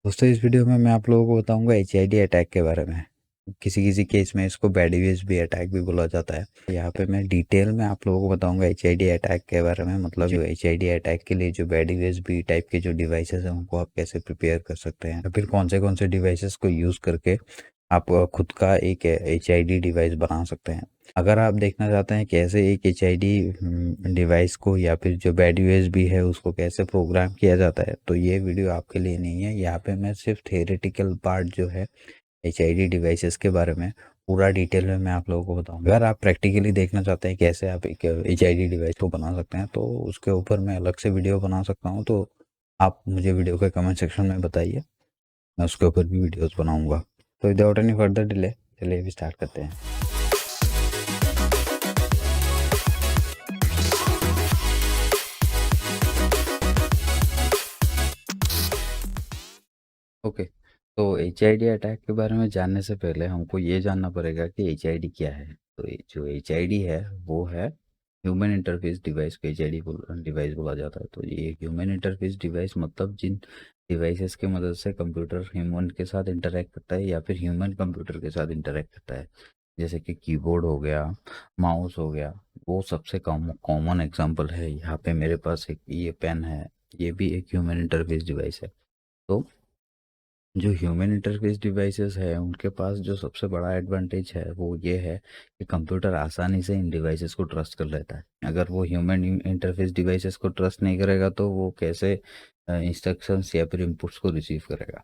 दोस्तों इस वीडियो में मैं आप लोगों को बताऊंगा एचआईडी अटैक के बारे में। किसी किसी केस में इसको बैड यूएसबी अटैक भी बोला जाता है। यहाँ पे मैं डिटेल में आप लोगों को बताऊंगा एचआईडी अटैक के बारे में, मतलब जो एचआईडी अटैक के लिए जो बैड यूएसबी टाइप के जो डिवाइसेस हैं उनको आप कैसे प्रिपेयर कर सकते हैं, या फिर कौन से डिवाइसेस को यूज़ करके आप खुद का एक एचआईडी डिवाइस बना सकते हैं। अगर आप देखना चाहते हैं कैसे एक एचआईडी डिवाइस को या फिर जो बैड यूएसबी है उसको कैसे प्रोग्राम किया जाता है, तो ये वीडियो आपके लिए नहीं है। यहाँ पे मैं सिर्फ थियोरेटिकल पार्ट जो है एचआईडी डिवाइसेस के बारे में पूरा डिटेल में मैं आप लोगों को बताऊंगा। अगर आप प्रैक्टिकली देखना चाहते हैं कैसे आप एक एचआईडी डिवाइस को बना सकते हैं तो उसके ऊपर मैं अलग से वीडियो बना सकता हूँ। तो आप मुझे वीडियो के कमेंट सेक्शन में बताइए, मैं उसके ऊपर भी वीडियोस बनाऊंगा। तो विदाउट एनी फर्दर डिले चलिए अभी स्टार्ट करते हैं। ओके, तो एच आई डी अटैक के बारे में जानने से पहले हमको ये जानना पड़ेगा कि एच आई डी क्या है। तो ये जो एच आई डी है वो है ह्यूमन इंटरफेस डिवाइस को एच आई डी डिवाइस बोला जाता है। तो ये ह्यूमन इंटरफेस डिवाइस मतलब जिन डिवाइसेस की मदद से कंप्यूटर ह्यूमन के साथ इंटरेक्ट करता है या फिर ह्यूमन कंप्यूटर के साथ इंटरेक्ट करता है, जैसे कि कीबोर्ड हो गया, माउस हो गया। वो सबसे कॉमन एग्जांपल है। यहाँ पे मेरे पास एक ये पेन है, ये भी एक ह्यूमन इंटरफेस डिवाइस है। तो जो ह्यूमन इंटरफेस डिवाइसेस है उनके पास जो सबसे बड़ा एडवांटेज है वो ये है कि कंप्यूटर आसानी से इन डिवाइसेस को ट्रस्ट कर लेता है। अगर वो ह्यूमन इंटरफेस डिवाइसेस को ट्रस्ट नहीं करेगा तो वो कैसे इंस्ट्रक्शंस या फिर इनपुट्स को रिसीव करेगा।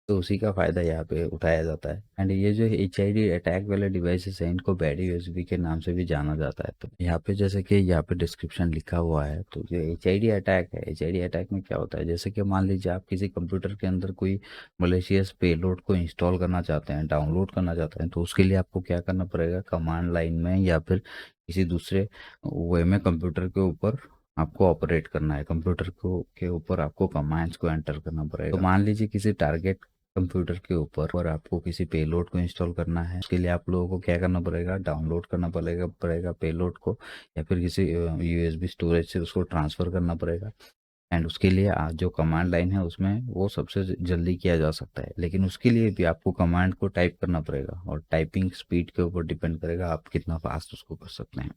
तो उसी का फ़ायदा यहाँ पे उठाया जाता है। एंड ये जो एच आई डी अटैक वाले डिवाइसेस हैं इनको बैड यूएसबी के नाम से भी जाना जाता है। तो यहाँ पे जैसे कि यहाँ पे डिस्क्रिप्शन लिखा हुआ है, तो जो एच आई डी अटैक है, एच आई डी अटैक में क्या होता है, जैसे कि मान लीजिए आप किसी कंप्यूटर के अंदर कोई मलेशियस पेलोड को इंस्टॉल करना चाहते हैं, डाउनलोड करना चाहते हैं, तो उसके लिए आपको क्या करना पड़ेगा, कमांड लाइन में या फिर किसी दूसरे वे में कंप्यूटर के ऊपर आपको ऑपरेट करना है। कंप्यूटर को के ऊपर आपको कमांड्स को एंटर करना पड़ेगा। तो मान लीजिए किसी टारगेट कंप्यूटर के ऊपर और आपको किसी पेलोड को इंस्टॉल करना है, उसके लिए आप लोगों को क्या करना पड़ेगा, डाउनलोड करना पड़ेगा पेलोड को, या फिर किसी यूएसबी स्टोरेज से उसको ट्रांसफ़र करना पड़ेगा। एंड उसके लिए जो कमांड लाइन है उसमें वो सबसे जल्दी किया जा सकता है, लेकिन उसके लिए भी आपको कमांड को टाइप करना पड़ेगा और टाइपिंग स्पीड के ऊपर डिपेंड करेगा आप कितना फास्ट उसको कर सकते हैं।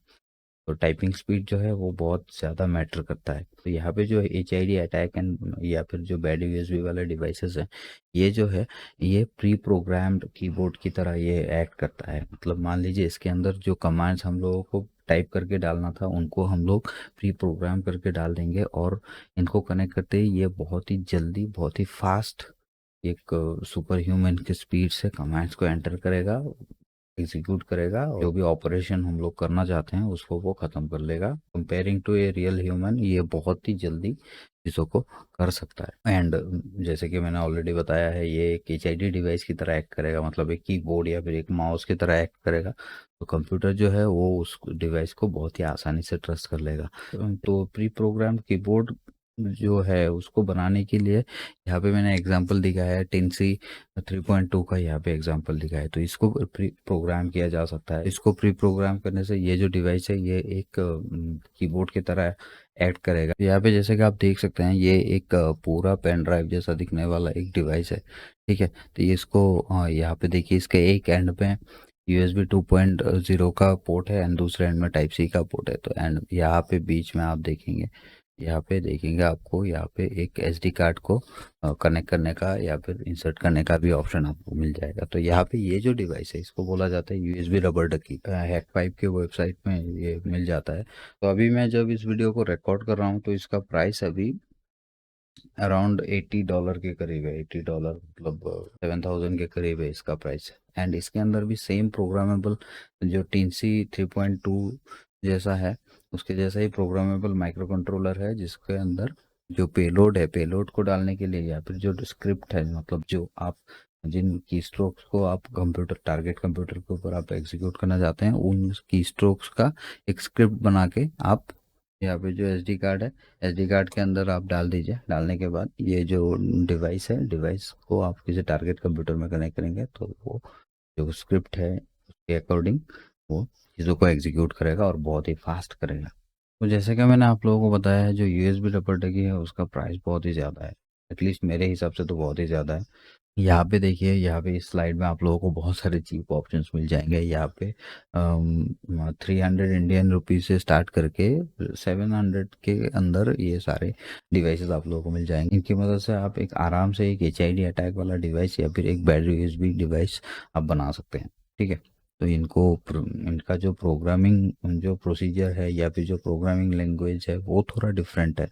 तो टाइपिंग स्पीड जो है वो बहुत ज़्यादा मैटर करता है। तो यहाँ पे जो H I D attack and या फिर जो बैड यूएसबी वाले डिवाइसेस हैं, ये जो है ये प्री प्रोग्राम्ड कीबोर्ड की तरह ये एक्ट करता है। मतलब मान लीजिए इसके अंदर जो कमांड्स हम लोगों को टाइप करके डालना था उनको हम लोग प्री प्रोग्राम करके डाल देंगे और इनको कनेक्ट करते ही ये बहुत ही जल्दी, बहुत ही फास्ट एक सुपर ह्यूमन की स्पीड से कमांड्स को एंटर करेगा, एग्जीक्यूट करेगा और जो भी ऑपरेशन हम लोग करना चाहते हैं उसको वो ख़त्म कर लेगा। Comparing to a real human ये बहुत ही जल्दी चीज़ों को कर सकता है। एंड जैसे कि मैंने ऑलरेडी बताया है, ये एक एच आई डी डिवाइस की तरह एक्ट करेगा, मतलब एक कीबोर्ड या फिर एक माउस की तरह एक्ट करेगा। तो कंप्यूटर जो है वो उस डिवाइस को बहुत ही आसानी से ट्रस्ट कर लेगा। तो प्री प्रोग्राम कीबोर्ड जो है उसको बनाने के लिए यहाँ पे मैंने एग्जांपल दिखाया है, टिनसी 3.2 का यहाँ पे एग्जांपल दिखाया है। तो इसको प्री प्रोग्राम किया जा सकता है। इसको प्री प्रोग्राम करने से ये जो डिवाइस है ये एक कीबोर्ड की तरह ऐड करेगा। यहाँ पे जैसे कि आप देख सकते हैं ये एक पूरा पेन ड्राइव जैसा दिखने वाला एक डिवाइस है, ठीक है। तो ये इसको यहाँ पे देखिए, इसके एक एंड पे USB 2.0 का पोर्ट है एंड दूसरे एंड में टाइप सी का पोर्ट है। तो एंड यहाँ पे बीच में आप देखेंगे, यहाँ पे देखेंगे आपको यहाँ पे एक SD कार्ड को कनेक्ट करने का या फिर इंसर्ट करने का भी ऑप्शन आपको मिल जाएगा। तो यहाँ पे ये जो डिवाइस है इसको बोला जाता है USB रबर डकी। हैक5 के वेबसाइट में ये मिल जाता है। तो अभी मैं जब इस वीडियो को रिकॉर्ड कर रहा हूँ तो इसका प्राइस अभी अराउंड $80 के करीब है। $80 मतलब 7,000 के करीब है इसका प्राइस। एंड इसके अंदर भी सेम प्रोग्रामेबल जो टिनसी 3.2 जैसा है उसके जैसा ही प्रोग्रामेबल माइक्रो कंट्रोलर है, जिसके अंदर जो पेलोड है, पेलोड को डालने के लिए या फिर जो स्क्रिप्ट है, मतलब जो आप जिन की स्ट्रोक्स को आप कंप्यूटर टारगेट कंप्यूटर के ऊपर आप एग्जीक्यूट करना चाहते हैं उन की स्ट्रोक्स का एक स्क्रिप्ट बना के आप यहाँ पे जो SD कार्ड है, SD कार्ड के अंदर आप डाल दीजिए। डालने के बाद ये जो डिवाइस है, डिवाइस को आप किसी टारगेट कंप्यूटर में कनेक्ट करेंगे तो वो जो स्क्रिप्ट है उसके अकॉर्डिंग वो चीज़ों को एग्जीक्यूट करेगा और बहुत ही फास्ट करेगा। तो जैसे कि मैंने आप लोगों को बताया है, जो USB रबर डगी है उसका प्राइस बहुत ही ज़्यादा है। एटलीस्ट मेरे हिसाब से तो बहुत ही ज़्यादा है। यहाँ पे देखिए, यहाँ पे इस स्लाइड में आप लोगों को बहुत सारे चीप ऑप्शंस मिल जाएंगे। यहाँ पे 300 इंडियन रुपीज़ से स्टार्ट करके 700 के अंदर ये सारे डिवाइसेस आप लोगों को मिल जाएंगे। इनकी मदद से आप एक आराम से एक HID अटैक वाला डिवाइस या फिर एक बैटरी यूएसबी डिवाइस आप बना सकते हैं। ठीक है, तो इनका जो प्रोग्रामिंग जो प्रोसीजर है या फिर जो प्रोग्रामिंग लैंग्वेज है वो थोड़ा डिफरेंट है,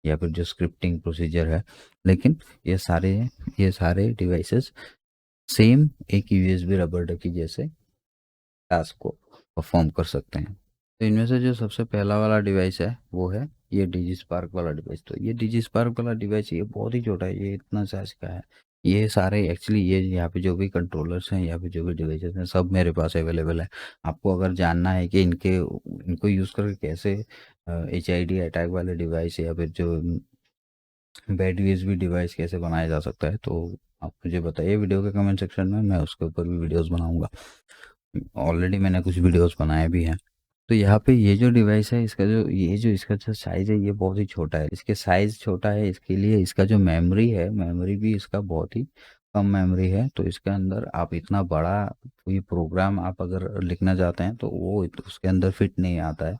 या फिर जो स्क्रिप्टिंग प्रोसीजर है, लेकिन ये सारे ये सारे डिवाइसेस सेम एक यूएसबी रबर डकी जैसे टास्क को परफॉर्म कर सकते हैं। तो इनमें से जो सबसे पहला वाला डिवाइस है वो है ये डिजी स्पार्क वाला डिवाइस। तो ये डिजी स्पार्क वाला डिवाइस ये बहुत ही छोटा है, ये इतना साइज का है। ये सारे एक्चुअली ये यहाँ पे जो भी कंट्रोलर्स हैं, यहाँ पे जो भी डिवाइसेस हैं, सब मेरे पास अवेलेबल है। आपको अगर जानना है कि इनको यूज़ करके कैसे HID अटैक वाले डिवाइस या फिर जो बैड यूएसबी डिवाइस कैसे बनाया जा सकता है, तो आप मुझे बताइए वीडियो के कमेंट सेक्शन में, मैं उसके ऊपर भी वीडियोस बनाऊंगा। ऑलरेडी मैंने कुछ वीडियोस बनाए भी हैं। तो यहाँ पे ये जो डिवाइस है, इसका जो साइज़ है ये बहुत ही छोटा है। इसके साइज़ छोटा है, इसके लिए इसका जो मेमोरी है, मेमोरी भी इसका बहुत ही कम मेमोरी है। तो इसके अंदर आप इतना बड़ा कोई प्रोग्राम आप अगर लिखना चाहते हैं तो वो उसके अंदर फिट नहीं आता है।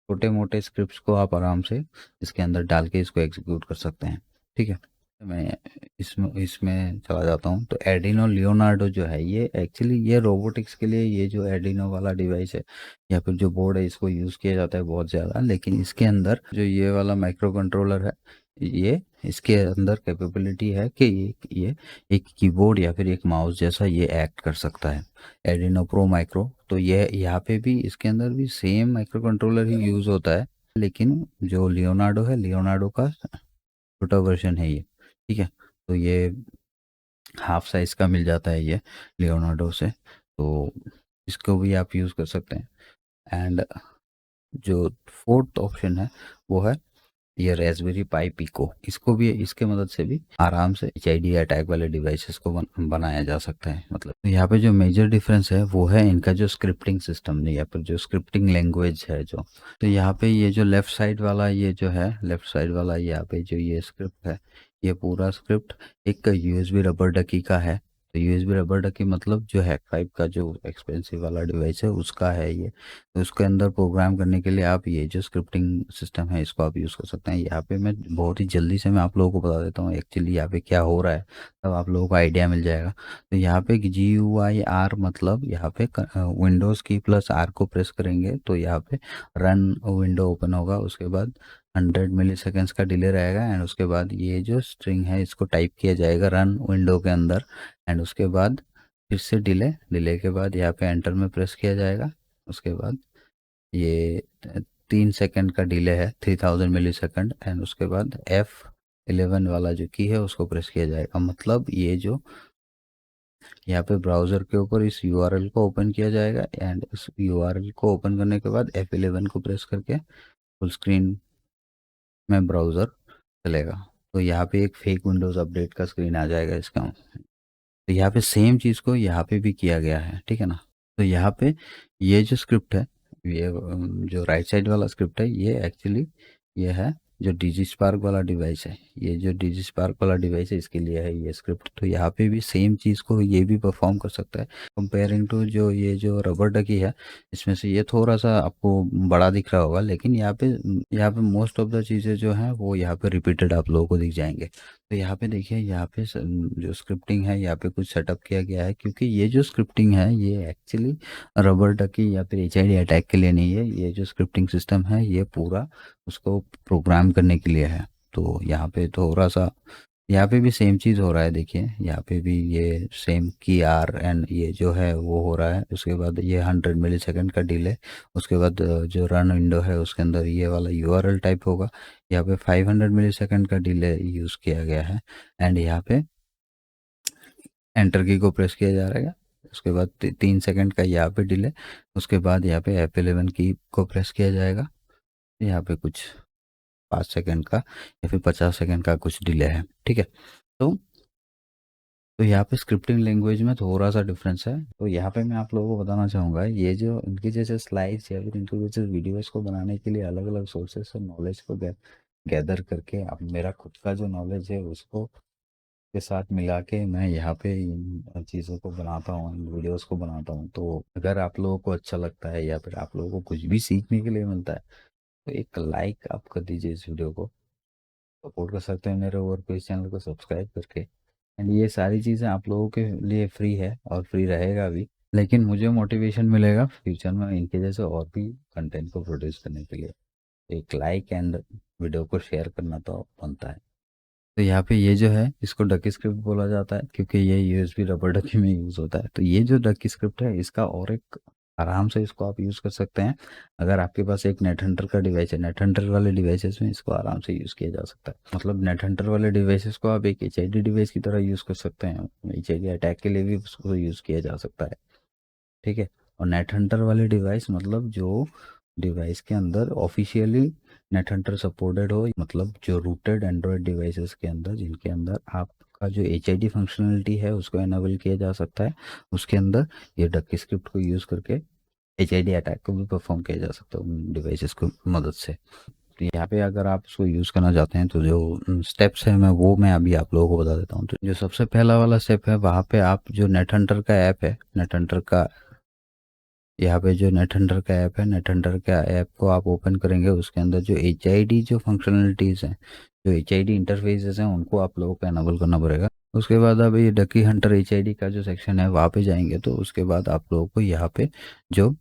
छोटे मोटे स्क्रिप्ट्स को आप आराम से इसके अंदर डाल के इसको एग्जीक्यूट कर सकते हैं। ठीक है, मैं इसमें इसमें चला जाता हूँ। तो एर्डिनो लियोनार्डो जो है, ये एक्चुअली ये रोबोटिक्स के लिए ये जो एर्डिनो वाला डिवाइस है या फिर जो बोर्ड है, इसको यूज़ किया जाता है बहुत ज़्यादा। लेकिन इसके अंदर जो ये वाला माइक्रो कंट्रोलर है, ये इसके अंदर कैपेबिलिटी है कि ये एक कीबोर्ड या फिर एक माउस जैसा ये एक्ट कर सकता है, एर्डिनो प्रो माइक्रो। तो ये यहाँ पे भी इसके अंदर भी सेम माइक्रो कंट्रोलर ही यूज़ होता है, लेकिन जो लियोनार्डो है, लियोनार्डो का छोटा वर्जन है ये। ठीक है, तो ये हाफ साइज़ का मिल जाता है ये लियोनार्डो से, तो इसको भी आप यूज़ कर सकते हैं। एंड जो फोर्थ ऑप्शन है वो है ये रेस्पबेरी पाई पिको। इसको भी, इसके मदद से भी आराम से HID अटैक वाले डिवाइसेस को बनाया जा सकता है। मतलब तो यहाँ पे जो मेजर डिफरेंस है वो है इनका जो स्क्रिप्टिंग सिस्टम या फिर जो स्क्रिप्टिंग लैंग्वेज है जो। तो यहाँ पे ये जो लेफ्ट साइड वाला ये जो है, लेफ्ट साइड वाला यहाँ पे जो ये स्क्रिप्ट है, ये पूरा स्क्रिप्ट एक USB रबर डकी का है। तो USB रबर डकी मतलब जो हैक 5 का जो एक्सपेंसिव वाला डिवाइस है उसका है ये। तो उसके अंदर प्रोग्राम करने के लिए आप ये जो स्क्रिप्टिंग सिस्टम है इसको आप यूज़ कर सकते हैं। यहाँ पे मैं बहुत ही जल्दी से मैं आप लोगों को बता देता हूँ एक्चुअली यहाँ पे क्या हो रहा है, तब आप लोगों को आइडिया मिल जाएगा। तो यहाँ पे GUI R मतलब यहाँ पे विंडोज़ की प्लस R को प्रेस करेंगे तो यहाँ पे रन विंडो ओपन होगा। उसके बाद 100 मिली सेकेंड्स का डिले रहेगा एंड उसके बाद ये जो स्ट्रिंग है इसको टाइप किया जाएगा रन विंडो के अंदर। एंड उसके बाद फिर से डिले के बाद यहाँ पे एंटर में प्रेस किया जाएगा। उसके बाद ये 3 सेकंड का डिले है, 3000 मिली सेकंड। एंड उसके बाद F11 वाला जो की है उसको प्रेस किया जाएगा। मतलब ये जो यहाँ पे ब्राउज़र के ऊपर इस URL को ओपन किया जाएगा एंड इस URL को ओपन करने के बाद F11 को प्रेस करके फुल स्क्रीन में ब्राउज़र चलेगा। तो यहाँ पे एक फेक विंडोज़ अपडेट का स्क्रीन आ जाएगा इसका। तो यहाँ पे सेम चीज़ को यहाँ पे भी किया गया है। ठीक है ना, तो यहाँ पे ये जो स्क्रिप्ट है, ये जो राइट साइड वाला स्क्रिप्ट है, ये एक्चुअली ये है जो डिजी स्पार्क वाला डिवाइस है। ये जो डिजी स्पार्क वाला डिवाइस है इसके लिए है ये स्क्रिप्ट। तो यहाँ पे भी सेम चीज़ को ये भी परफॉर्म कर सकता है कंपेयरिंग टू जो ये जो रबर डकी है। इसमें से ये थोड़ा सा आपको बड़ा दिख रहा होगा, लेकिन यहाँ पे मोस्ट ऑफ द चीज़ें जो हैं वो यहाँ पे रिपीटेड आप लोगों को दिख जाएंगे। तो यहाँ पे देखिए, यहाँ पे जो स्क्रिप्टिंग है यहाँ पे कुछ सेटअप किया गया है, क्योंकि ये जो स्क्रिप्टिंग है ये एक्चुअली रबर डकी या फिर HID अटैक के लिए नहीं है। ये जो स्क्रिप्टिंग सिस्टम है ये पूरा उसको प्रोग्राम करने के लिए है। तो यहाँ पे थोड़ा सा यहाँ पे भी सेम चीज़ हो रहा है। देखिए यहाँ पे भी ये सेम की R एंड ये जो है वो हो रहा है। उसके बाद ये 100 मिली सेकंड का डिले। उसके बाद जो रन विंडो है उसके अंदर ये वाला URL टाइप होगा। यहाँ पे 500 मिली सेकंड का डिले यूज़ किया गया है। एंड यहाँ पे एंटर की को प्रेस किया जा रहा है। उसके बाद 3 सेकंड का यहाँ पे डिले। उसके बाद यहाँ पे F11 की को प्रेस किया जाएगा। यहाँ पे कुछ 5 सेकंड का या फिर 50 सेकंड का कुछ डिले है। ठीक है, तो यहाँ पे स्क्रिप्टिंग लैंग्वेज में थोड़ा सा डिफरेंस है। तो यहाँ पे मैं आप लोगों को बताना चाहूँगा, ये जो इनकी जैसे स्लाइड्स या फिर इनकी जैसे वीडियोस को बनाने के लिए अलग अलग सोर्सेस से नॉलेज को गैदर करके अब मेरा खुद का जो नॉलेज है उसको के साथ मिला के मैं यहाँ पे इन चीज़ों को बनाता हूँ, इन वीडियोस को बनाता हूँ। तो अगर आप लोगों को अच्छा लगता है या फिर आप लोगों को कुछ भी सीखने के लिए मिलता है तो एक लाइक आप कर दीजिए इस वीडियो को, सपोर्ट कर सकते हैं मेरे और इस चैनल को सब्सक्राइब करके। एंड ये सारी चीज़ें आप लोगों के लिए फ्री है और फ्री रहेगा भी, लेकिन मुझे मोटिवेशन मिलेगा फ्यूचर में इनके जैसे और भी कंटेंट को प्रोड्यूस करने के लिए। एक लाइक एंड वीडियो को शेयर करना तो बनता है। तो यहाँ पे ये जो है इसको डक स्क्रिप्ट बोला जाता है क्योंकि ये यूएसबी रबर डकी में यूज़ होता है। तो ये जो डक स्क्रिप्ट है इसका और एक आराम से इसको आप यूज़ कर सकते हैं। अगर आपके पास एक नेट हंटर का डिवाइस है, नेट हंटर वाले डिवाइसेस में इसको आराम से यूज़ किया जा सकता है। मतलब नेट हंटर वाले डिवाइसेस को आप एक एच डिवाइस की तरह यूज़ कर सकते हैं। एच अटैक के लिए भी उसको यूज़ किया जा सकता है, ठीक है। और नेट हंटर वाले डिवाइस मतलब जो डिवाइस के अंदर ऑफिशियली नेट हंटर सपोर्टेड हो, मतलब जो रूटेड एंड्रॉयड डिवाइसेस के अंदर जिनके अंदर आपका जो एच फंक्शनलिटी है उसको एनेबल किया जा सकता है, उसके अंदर ये डक स्क्रिप्ट को यूज़ करके एच अटैक को भी परफॉर्म किया जा सकता है उन डिवाइसेस की मदद से। तो यहाँ पे अगर आप उसको यूज़ करना चाहते हैं तो जो स्टेप्स है मैं अभी आप लोगों को बता देता हूँ। तो जो सबसे पहला वाला स्टेप है वहाँ पे आप जो नेट हंटर का ऐप है, नेट हंटर का यहाँ पे जो नेट हंटर का ऐप है, नेट हंटर का ऐप को आप ओपन करेंगे, उसके अंदर जो एच जो फंक्शनलिटीज़ हैं, जो एच इंटरफेसेस हैं उनको आप लोगों को एनेबल करना पड़ेगा। उसके बाद अब ये डकी हंटर एच का जो सेक्शन है वहाँ पे जाएंगे तो उसके बाद आप लोगों को यहाँ पे जो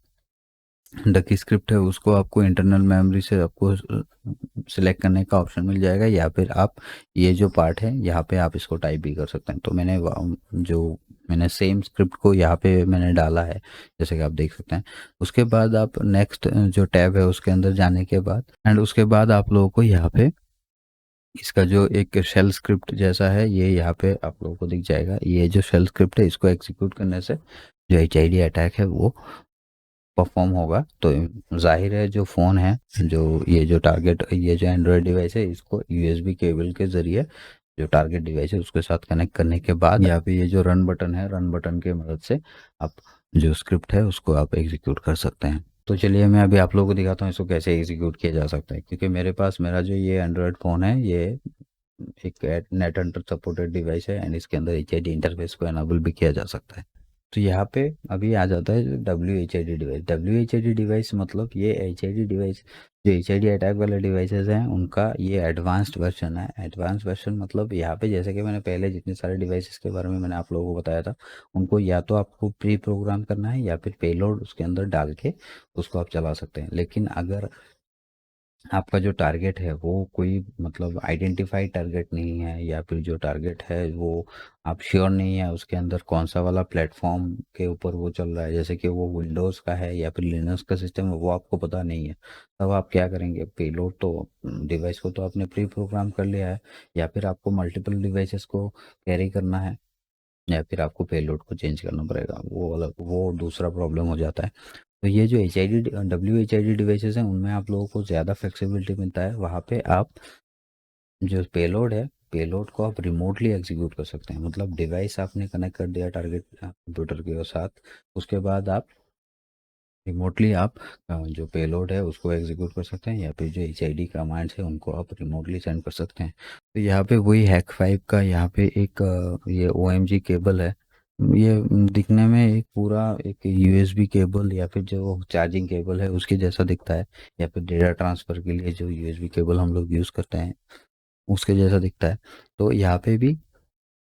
डकी स्क्रिप्ट है उसको आपको इंटरनल मेमोरी से आपको सिलेक्ट करने का ऑप्शन मिल जाएगा, या फिर आप ये जो पार्ट है यहाँ पे आप इसको टाइप भी कर सकते हैं। तो मैंने सेम स्क्रिप्ट को यहाँ पे मैंने डाला है जैसे कि आप देख सकते हैं। उसके बाद आप नेक्स्ट जो टैब है उसके अंदर जाने के बाद एंड उसके बाद आप लोगों को यहाँ पे इसका जो एक शेल स्क्रिप्ट जैसा है ये यहाँ पे आप लोगों को दिख जाएगा। ये जो शेल स्क्रिप्ट है इसको एग्जीक्यूट करने से जो एच अटैक है वो परफॉर्म होगा। तो जाहिर है जो फ़ोन है, जो ये जो टारगेट, ये जो एंड्रॉयड डिवाइस है इसको यूएसबी केबल के ज़रिए जो टारगेट डिवाइस है उसके साथ कनेक्ट करने के बाद यहाँ पे ये जो रन बटन है, रन बटन की मदद से आप जो स्क्रिप्ट है उसको आप एग्जीक्यूट कर सकते हैं। तो चलिए मैं अभी आप लोगों को दिखाता हूँ इसको कैसे एग्जीक्यूट किया जा सकता है, क्योंकि मेरा जो ये एंड्रॉयड फ़ोन है ये एक नेट हंटर सपोर्टेड डिवाइस है एंड इसके अंदर एच इंटरफेस को एनाबल भी किया जा सकता है। तो यहाँ पे अभी आ जाता है WHID डिवाइस। WHID डिवाइस मतलब ये HID डिवाइस, जो HID अटैक वाले डिवाइसेस हैं उनका ये एडवांस्ड वर्जन है। एडवांस वर्जन मतलब यहाँ पे जैसे कि मैंने पहले जितने सारे डिवाइसेस के बारे में मैंने आप लोगों को बताया था, उनको या तो आपको प्री प्रोग्राम करना है या फिर पेलोड उसके अंदर डाल के उसको आप चला सकते हैं। लेकिन अगर आपका जो टारगेट है वो कोई मतलब आइडेंटिफाइड टारगेट नहीं है, या फिर जो टारगेट है वो आप श्योर नहीं है उसके अंदर कौन सा वाला प्लेटफॉर्म के ऊपर वो चल रहा है, जैसे कि वो विंडोज़ का है या फिर लिनक्स का सिस्टम है, वो आपको पता नहीं है, तब आप क्या करेंगे, पेलोड तो डिवाइस को तो आपने प्री प्रोग्राम कर लिया है, या फिर आपको मल्टीपल डिवाइसेस को कैरी करना है, या फिर आपको पेलोड को चेंज करना पड़ेगा, वो अलग, वो दूसरा प्रॉब्लम हो जाता है। तो ये जो WHID डिवाइसेस हैं उनमें आप लोगों को ज़्यादा फ्लेक्सिबिलिटी मिलता है। वहाँ पे आप जो पेलोड है, पेलोड को आप रिमोटली एग्जीक्यूट कर सकते हैं। मतलब डिवाइस आपने कनेक्ट कर दिया टारगेट कंप्यूटर के साथ, उसके बाद आप रिमोटली आप जो पेलोड है उसको एग्जीक्यूट कर सकते हैं, या फिर जो HID कमांड्स है उनको आप रिमोटली सेंड कर सकते हैं। तो यहाँ पे वही हैक 5 का यहाँ पे एक ये OMG केबल है। ये दिखने में एक पूरा एक USB केबल या फिर जो चार्जिंग केबल है उसके जैसा दिखता है, या फिर डेटा ट्रांसफ़र के लिए जो USB केबल हम लोग यूज़ करते हैं उसके जैसा दिखता है। तो यहाँ पे भी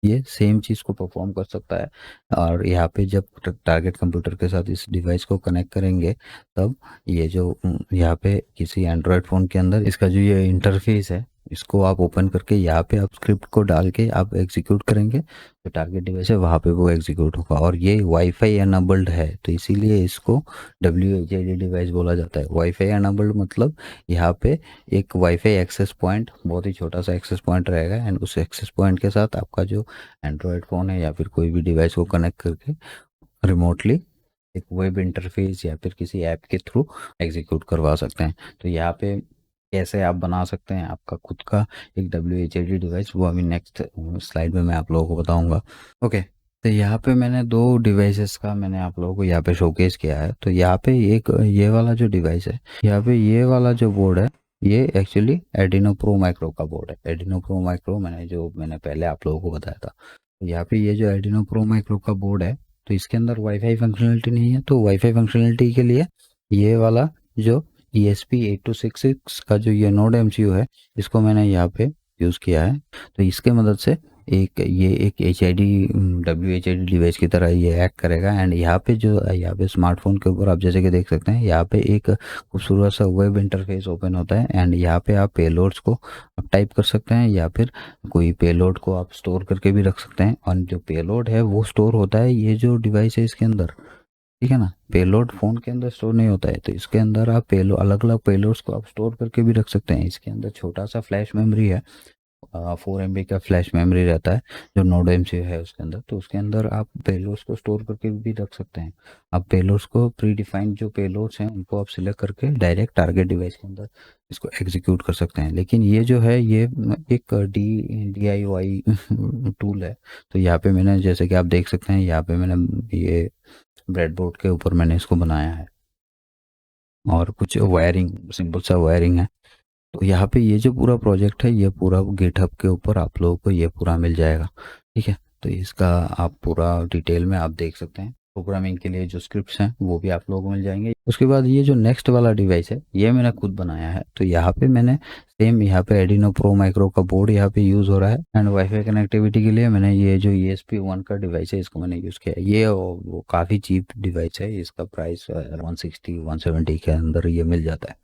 ये सेम चीज़ को परफॉर्म कर सकता है। और यहाँ पे जब टारगेट कंप्यूटर के साथ इस डिवाइस को कनेक्ट करेंगे तब ये जो यहाँ पे किसी एंड्रॉयड फ़ोन के अंदर इसका जो ये इंटरफेस है इसको आप ओपन करके यहाँ पे आप स्क्रिप्ट को डाल के आप एग्जीक्यूट करेंगे, जो टारगेट डिवाइस है वहाँ पे वो एग्जीक्यूट होगा। और ये वाईफाई एनेबल्ड है तो इसीलिए इसको WHID डिवाइस बोला जाता है। वाईफाई एनेबल्ड मतलब यहाँ पे एक वाईफाई एक्सेस पॉइंट, बहुत ही छोटा सा एक्सेस पॉइंट रहेगा एंड उस एक्सेस पॉइंट के साथ आपका जो एंड्रॉयड फ़ोन है या फिर कोई भी डिवाइस को कनेक्ट करके रिमोटली एक वेब इंटरफेस या फिर किसी ऐप के थ्रू एग्जीक्यूट करवा सकते हैं। तो यहाँ पे कैसे आप बना सकते हैं आपका खुद का एक WHID डिवाइस, वो अभी नेक्स्ट स्लाइड में मैं आप लोगों को बताऊंगा। ओके, तो यहाँ पे मैंने दो डिवाइसेस का मैंने आप लोगों को यहाँ पे शोकेस किया है। तो यहाँ पे एक ये वाला जो डिवाइस है, यहाँ पे ये वाला जो बोर्ड है ये एक्चुअली एडिनो प्रो माइक्रो का बोर्ड है। एडिनो प्रो माइक्रो मैंने पहले आप लोगों को बताया था। तो यहाँ पे ये जो एडिनो प्रो माइक्रो का बोर्ड है, तो इसके अंदर वाईफाई फंक्शनलिटी नहीं है। तो वाईफाई फंक्शनलिटी के लिए ये वाला जो ESP8266 का जो ये नोड MCU है, इसको मैंने यहाँ पे यूज़ किया है। तो इसके मदद से एक WHID डिवाइस की तरह ये एक्ट करेगा। एंड यहाँ पे स्मार्टफोन के ऊपर आप जैसे कि देख सकते हैं, यहाँ पे एक खूबसूरत सा वेब इंटरफेस ओपन होता है। एंड यहाँ पे आप पेलोड्स को आप टाइप कर सकते हैं, या फिर कोई पेलोड को आप स्टोर करके भी रख सकते हैं। और जो पेलोड है वो स्टोर होता है ये जो डिवाइस है इसके अंदर, ठीक है ना। पेलोड फ़ोन के अंदर स्टोर नहीं होता है, तो इसके अंदर आप अलग अलग पेलोड्स को आप स्टोर करके भी रख सकते हैं। इसके अंदर छोटा सा फ्लैश मेमोरी है, 4 MB का फ्लैश मेमोरी रहता है जो नोड MCU है उसके अंदर। तो उसके अंदर आप पेलोड्स को स्टोर करके भी रख सकते हैं। आप पेलोड्स को प्री डिफाइंड जो पेलोड्स हैं उनको आप सिलेक्ट करके डायरेक्ट टारगेट डिवाइस के अंदर इसको एग्जीक्यूट कर सकते हैं। लेकिन ये जो है ये एक DIY टूल है। तो यहाँ पे मैंने जैसे कि आप देख सकते हैं, यहाँ पे मैंने ये ब्रेडबोर्ड के ऊपर मैंने इसको बनाया है, और कुछ वायरिंग, सिंपल सा वायरिंग है। तो यहाँ पे ये जो पूरा प्रोजेक्ट है ये पूरा गिटहब के ऊपर आप लोगों को ये पूरा मिल जाएगा, ठीक है। तो इसका आप पूरा डिटेल में आप देख सकते हैं। प्रोग्रामिंग के लिए जो स्क्रिप्ट्स हैं वो भी आप लोगों को मिल जाएंगे। उसके बाद ये जो नेक्स्ट वाला डिवाइस है ये मैंने खुद बनाया है। तो यहाँ पे मैंने सेम यहाँ पे एडिनो प्रो माइक्रो का बोर्ड यहाँ पे यूज़ हो रहा है। एंड वाईफाई कनेक्टिविटी के लिए मैंने ये जो ESP1 का डिवाइस है इसको मैंने यूज़ किया है। ये वो काफ़ी चीप डिवाइस है, इसका प्राइस 160-170 के अंदर ये मिल जाता है।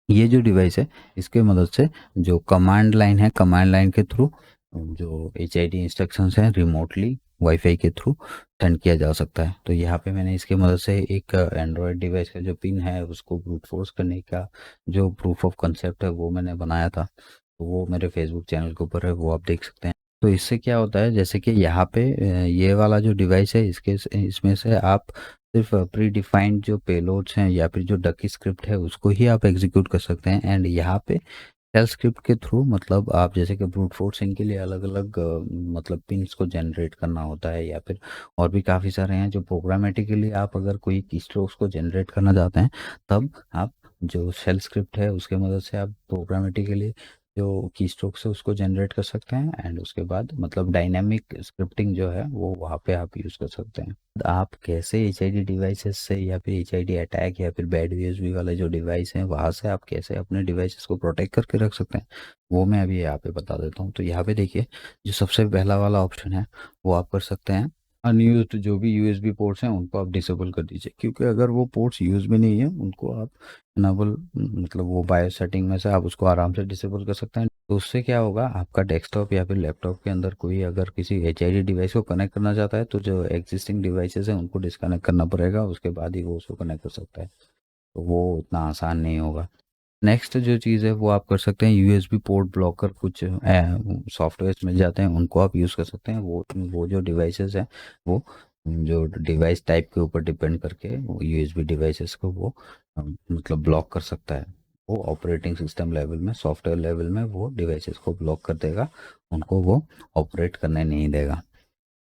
ये जो डिवाइस है इसके मदद से जो कमांड लाइन है, कमांड लाइन के थ्रू जो HID इंस्ट्रक्शंस हैं रिमोटली वाईफाई के थ्रू सेंड किया जा सकता है। तो यहाँ पे मैंने इसके मदद से एक एंड्रॉयड डिवाइस का जो पिन है उसको ब्रूट फोर्स करने का जो प्रूफ ऑफ कंसेप्ट है वो मैंने बनाया था। तो वो मेरे फेसबुक चैनल के ऊपर है, वो आप देख सकते हैं। तो इससे क्या होता है, जैसे कि यहाँ पे ये वाला जो डिवाइस है इसमें से आप सिर्फ प्री डिफाइंड जो पेलोड्स हैं या फिर जो डकी स्क्रिप्ट है उसको ही आप एग्जीक्यूट कर सकते हैं। एंड यहाँ पे शेल स्क्रिप्ट के थ्रू मतलब आप जैसे कि ब्रूट फोर्सिंग के लिए अलग अलग मतलब पिन्स को जनरेट करना होता है, या फिर और भी काफ़ी सारे हैं जो प्रोग्रामेटिकली आप अगर कोई कीस्ट्रोक्स को जनरेट करना चाहते हैं, तब आप जो शेल स्क्रिप्ट है उसके मदद से आप प्रोग्रामेटिकली जो कीस्ट्रोक्स है उसको जनरेट कर सकते हैं। एंड उसके बाद मतलब डायनामिक स्क्रिप्टिंग जो है वो वहाँ पे आप यूज़ कर सकते हैं। आप कैसे HID डिवाइसेस से या फिर HID अटैक या फिर बैड यूएसबी वाले जो डिवाइस हैं वहाँ से आप कैसे अपने डिवाइसेस को प्रोटेक्ट करके रख सकते हैं, वो मैं अभी यहाँ पे बता देता हूँ। तो यहाँ पे देखिए जो सबसे पहला वाला ऑप्शन है वो आप कर सकते हैं, अनयूज्ड जो भी USB पोर्ट्स हैं उनको आप डिसेबल कर दीजिए। क्योंकि अगर वो पोर्ट्स यूज भी नहीं है उनको आप इनेबल मतलब वो बायो सेटिंग में से आप उसको आराम से डिसेबल कर सकते हैं। तो उससे क्या होगा, आपका डेस्कटॉप या फिर लैपटॉप के अंदर कोई अगर किसी HID डिवाइस को कनेक्ट करना चाहता है तो जो एग्जिस्टिंग डिवाइसेस हैं उनको डिस्कनेक्ट करना पड़ेगा, उसके बाद ही वो उसको कनेक्ट कर सकता है। तो वो इतना आसान नहीं होगा। नेक्स्ट जो चीज़ है वो आप कर सकते हैं, USB पोर्ट ब्लॉकर कुछ सॉफ्टवेयर्स मिल जाते हैं उनको आप यूज़ कर सकते हैं। वो जो डिवाइसेस हैं वो जो डिवाइस टाइप के ऊपर डिपेंड करके वो USB डिवाइसेस को वो मतलब ब्लॉक कर सकता है। वो ऑपरेटिंग सिस्टम लेवल में, सॉफ्टवेयर लेवल में वो डिवाइसेस को ब्लॉक कर देगा, उनको वो ऑपरेट करने नहीं देगा।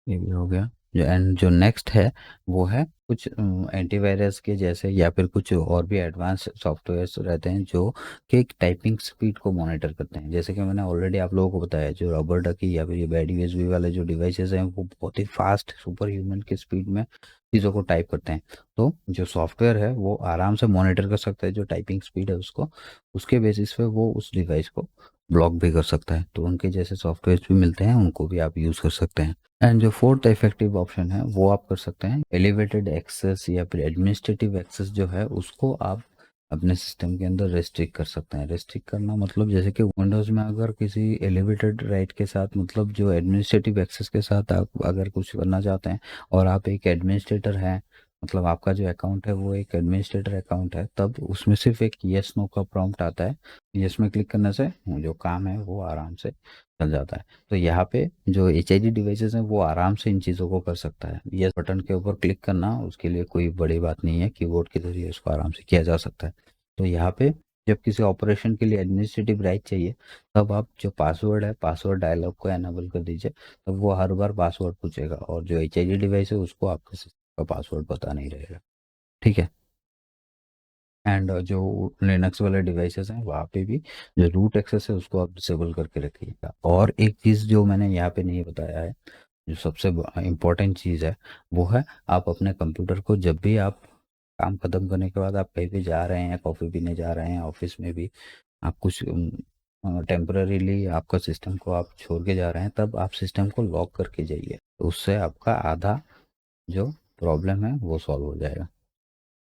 ये भी हो गया। जो नेक्स्ट है वो है कुछ एंटीवायरस के जैसे या फिर कुछ और भी एडवांस सॉफ्टवेयर्स रहते हैं जो कि एक टाइपिंग स्पीड को मॉनिटर करते हैं। जैसे कि मैंने ऑलरेडी आप लोगों को बताया, जो रबर डकी या फिर ये बैड यूएसबी वाले जो डिवाइसेस हैं वो बहुत ही फास्ट सुपर ह्यूमन की स्पीड में चीज़ों को टाइप करते हैं। तो जो सॉफ्टवेयर है वो आराम से मॉनिटर कर सकता है जो टाइपिंग स्पीड है उसको, उसके बेसिस पे वो उस डिवाइस को ब्लॉक भी कर सकता है। तो उनके जैसे सॉफ्टवेयर भी मिलते हैं, उनको भी आप यूज़ कर सकते हैं। एंड जो फोर्थ इफेक्टिव ऑप्शन है वो आप कर सकते हैं, एलिवेटेड एक्सेस या फिर एडमिनिस्ट्रेटिव एक्सेस जो है उसको आप अपने सिस्टम के अंदर रेस्ट्रिक्ट कर सकते हैं। रेस्ट्रिक्ट करना मतलब जैसे कि विंडोज़ में अगर किसी एलिवेटेड राइट के साथ मतलब जो एडमिनिस्ट्रेटिव एक्सेस के साथ आप अगर कुछ करना चाहते हैं और आप एक एडमिनिस्ट्रेटर हैं, मतलब आपका जो अकाउंट है वो एक एडमिनिस्ट्रेटर अकाउंट है, तब उसमें सिर्फ एक येस नो का प्रॉम्प्ट आता है। येस में क्लिक करने से जो काम है वो आराम से चल जाता है। तो यहाँ पे जो HID डिवाइसेस हैं वो आराम से इन चीज़ों को कर सकता है। ये बटन के ऊपर क्लिक करना उसके लिए कोई बड़ी बात नहीं है, कीबोर्ड के जरिए उसको आराम से किया जा सकता है। तो यहाँ पे जब किसी ऑपरेशन के लिए एडमिनिस्ट्रेटिव राइट चाहिए, तब आप जो पासवर्ड है पासवर्ड डायलॉग को एनेबल कर दीजिए, तब वो हर बार पासवर्ड पूछेगा और जो HID डिवाइस है उसको आपके सिस्टम का पासवर्ड पता नहीं रहेगा, ठीक है। एंड जो लिनक्स वाले डिवाइसेस हैं वहाँ पे भी जो रूट एक्सेस है उसको आप डिसेबल करके रखिएगा। और एक चीज़ जो मैंने यहाँ पे नहीं बताया है, जो सबसे इम्पोर्टेंट चीज़ है, वो है आप अपने कंप्यूटर को जब भी आप काम ख़त्म करने के बाद आप कहीं भी जा रहे हैं, कॉफ़ी पीने जा रहे हैं, ऑफिस में भी आप कुछ टेम्पररीली आपका सिस्टम को आप छोड़ के जा रहे हैं, तब आप सिस्टम को लॉक करके जाइए। तो उससे आपका आधा जो प्रॉब्लम है वो सॉल्व हो जाएगा।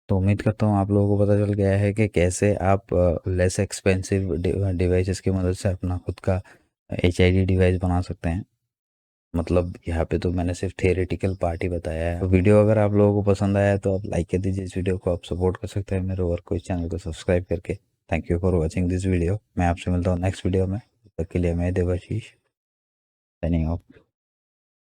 तो उम्मीद करता हूँ आप लोगों को पता चल गया है कि कैसे आप लेस एक्सपेंसिव डिवाइसेस की मदद से अपना खुद का HID डिवाइस बना सकते हैं। मतलब यहाँ पे तो मैंने सिर्फ थियोरेटिकल पार्ट ही बताया है। तो वीडियो अगर आप लोगों को पसंद आया है तो आप लाइक कर दीजिए। इस वीडियो को आप सपोर्ट कर सकते हैं मेरे वर्क को, इस चैनल को सब्सक्राइब करके। Thank you for watching this video. मैं आपसे मिलता हूँ नेक्स्ट वीडियो में। तब तक के लिए मैं देवाशीष साइनिंग ऑफ।